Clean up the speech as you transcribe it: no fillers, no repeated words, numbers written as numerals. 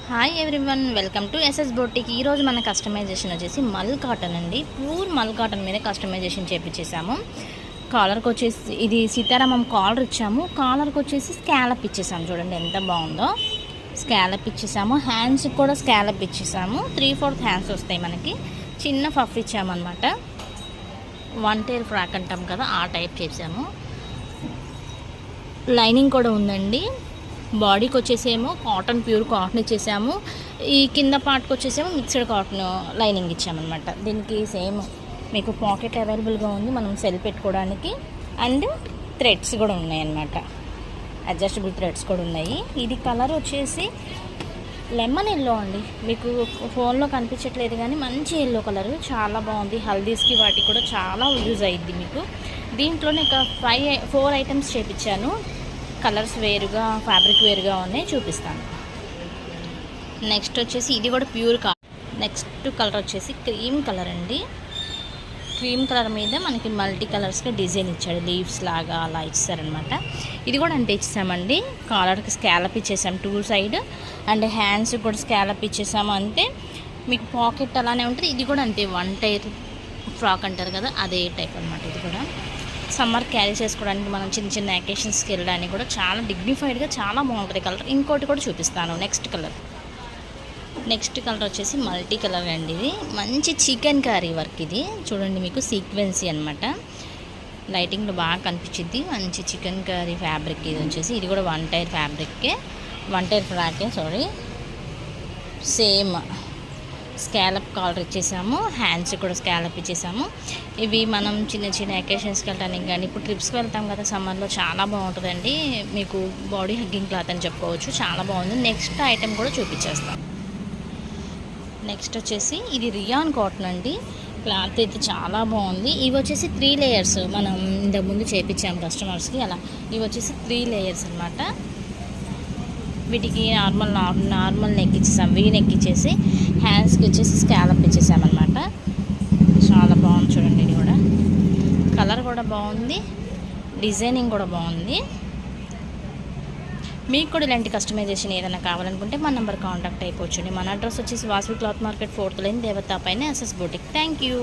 Hi everyone, welcome to SS boutique. ఈరోజు మన customization వచ్చేసి మల్ కాటన్ అండి. ప్యూర్ మల్ కాటన్ మీద కస్టమైజేషన్ చేపించేసాము. కాలర్కి వచ్చేసి ఇది సీతారామం కాలర్ ఇచ్చాము. కాలర్కి వచ్చేసి స్కాలప్ ఇచ్చేసాము. చూడండి ఎంత బాగుందో. స్కాలప్ ఇచ్చేసాము. హ్యాండ్స్కి కూడా స్కాలప్ ఇచ్చేసాము. 3/4 హ్యాండ్స్ వస్తాయి మనకి. చిన్న పఫ్ ఇచ్చామన్నమాట. వన్ టైల్ ఫ్రాక్ అంటాం కదా, ఆ టైప్ చేసాము. లైనింగ్ కూడా ఉందండి. బాడీకి వచ్చేసేమో కాటన్, ప్యూర్ కాటన్ ఇచ్చేసాము. ఈ కింద పార్ట్కి వచ్చేసేమో మిక్స్డ్ కాటన్ లైనింగ్ ఇచ్చామన్నమాట. దీనికి సేమ్ మీకు పాకెట్ అవైలబుల్గా ఉంది, మనం సెల్ పెట్టుకోవడానికి. అండ్ థ్రెడ్స్ కూడా ఉన్నాయి అన్నమాట. అడ్జస్టబుల్ థ్రెడ్స్ కూడా ఉన్నాయి. ఇది కలర్ వచ్చేసి లెమన్ ఎల్లో అండి. మీకు ఫోన్లో కనిపించట్లేదు కానీ మంచి ఎల్లో కలర్, చాలా బాగుంది. హల్దీస్కి వాటికి కూడా చాలా యూజ్ అయ్యిద్ది మీకు. దీంట్లోనే ఒక 4 ఐటమ్స్ చేపించాను. కలర్స్ వేరుగా, ఫ్యాబ్రిక్ వేరుగా ఉన్నాయి, చూపిస్తాను. నెక్స్ట్ వచ్చేసి ఇది కూడా ప్యూర్ నెక్స్ట్ కలర్ వచ్చేసి క్రీమ్ కలర్ అండి. క్రీమ్ కలర్ మీద మనకి మల్టీ కలర్స్గా డిజైన్ ఇచ్చాడు, లీవ్స్ లాగా అలా ఇచ్చారనమాట. ఇది కూడా అంటే ఇచ్చేసామండి. కాలర్కి స్కాలప్ ఇచ్చేసాము 2 సైడ్, అండ్ హ్యాండ్స్ కూడా స్కాలప్ ఇచ్చేసాము. అంతే మీకు పాకెట్ అలానే ఉంటుంది. ఇది కూడా అంతే, 1 టైర్ ఫ్రాక్ అంటారు కదా, అదే టైప్ అనమాట. ఇది కూడా సమ్మర్ క్యారీ చేసుకోవడానికి, మనం చిన్న చిన్న అకేషన్స్కి వెళ్ళడానికి కూడా చాలా డిగ్నిఫైడ్గా చాలా బాగుంటుంది కలర్. ఇంకోటి కూడా చూపిస్తాను. నెక్స్ట్ కలర్ వచ్చేసి మల్టీ కలర్ అండి. ఇది మంచి చికెన్ కర్రీ వర్క్. ఇది చూడండి, మీకు సీక్వెన్సీ అనమాట. లైటింగ్లో బాగా కనిపించింది. మంచి చికెన్ కర్రీ ఫ్యాబ్రిక్ ఇది వచ్చేసి. ఇది కూడా 1 టైర్ ఫ్యాబ్రిక్కే, 1 టైర్ ఫ్రాకే, సేమ్ స్కాలప్ కాలర్ ఇచ్చేసాము. హ్యాండ్స్ కూడా స్కాలప్ ఇచ్చేసాము. ఇవి మనం చిన్న చిన్న అకేషన్స్కి వెళ్ళడానికి కానీ, ఇప్పుడు ట్రిప్స్కి వెళ్తాం కదా సమ్మర్లో, చాలా బాగుంటుందండి. మీకు బాడీ హగ్గింగ్ క్లాత్ అని చెప్పుకోవచ్చు, చాలా బాగుంది. నెక్స్ట్ ఐటెం కూడా చూపించేస్తాం. నెక్స్ట్ వచ్చేసి ఇది రియాన్ కాటన్ అండి. క్లాత్ అయితే చాలా బాగుంది. ఇవి వచ్చేసి 3 లేయర్స్, మనం ఇంతకుముందు చేయించాము కస్టమర్స్కి. అలా ఇవి వచ్చేసి 3 లేయర్స్ అనమాట. వీటికి నార్మల్ నెక్ ఇచ్చేసాం, వీ నెక్ ఇచ్చేసి హ్యాండ్స్కి వచ్చేసి స్కాలప్ ఇచ్చేసామన్నమాట. చాలా బాగుంది చూడండి. ఇది కూడా కలర్ కూడా బాగుంది, డిజైనింగ్ కూడా బాగుంది. మీకు కూడా ఇలాంటి కస్టమైజేషన్ ఏదైనా కావాలనుకుంటే మన నెంబర్ కాంటాక్ట్ అయిపోవచ్చండి. మన అడ్రస్ వచ్చేసి Vasavi cloth market 4th line, దేవతా పైన ఎస్ఎస్ బొటిక్. Thank you.